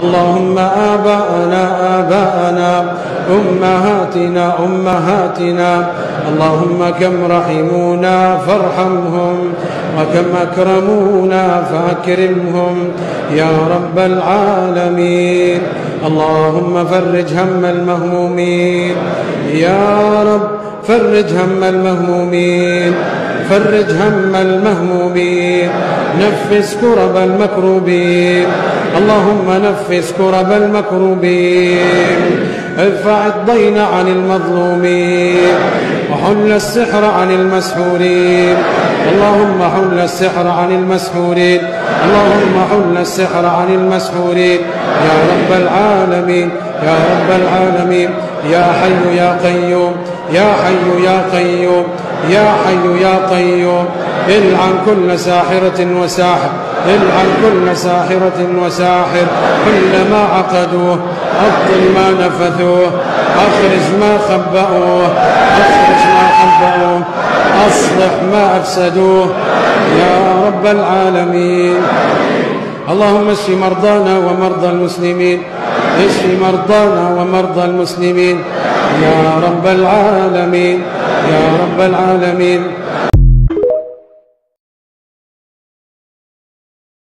اللهم آباءنا أمهاتنا اللهم كم رحمونا فارحمهم وكم أكرمونا فأكرمهم يا رب العالمين. اللهم فرج هم المهمومين يا رب، فرج هم المهمومين، فرج هم المهمومين، نفس كرب المكروبين، اللهم نفس كرب المكروبين، ارفع الضين عن المظلومين وحل السحر عن المسحورين. اللهم حل السحر عن المسحورين، اللهم حل السحر عن المسحورين يا رب العالمين، يا رب العالمين، يا حي يا قيوم، يا حي يا قيوم، يا حي يا قيوم. العن كل ساحرة وساحر، العن كل ساحرة وساحر، كل ما عقدوه، أبطل ما نفثوه، أخرج ما خبأوه، أخرج ما خبأوه، أصلح ما أفسدوه يا رب العالمين. اللهم اشف مرضانا ومرضى المسلمين، اشف مرضانا ومرضى المسلمين يا رب العالمين، يا رب العالمين.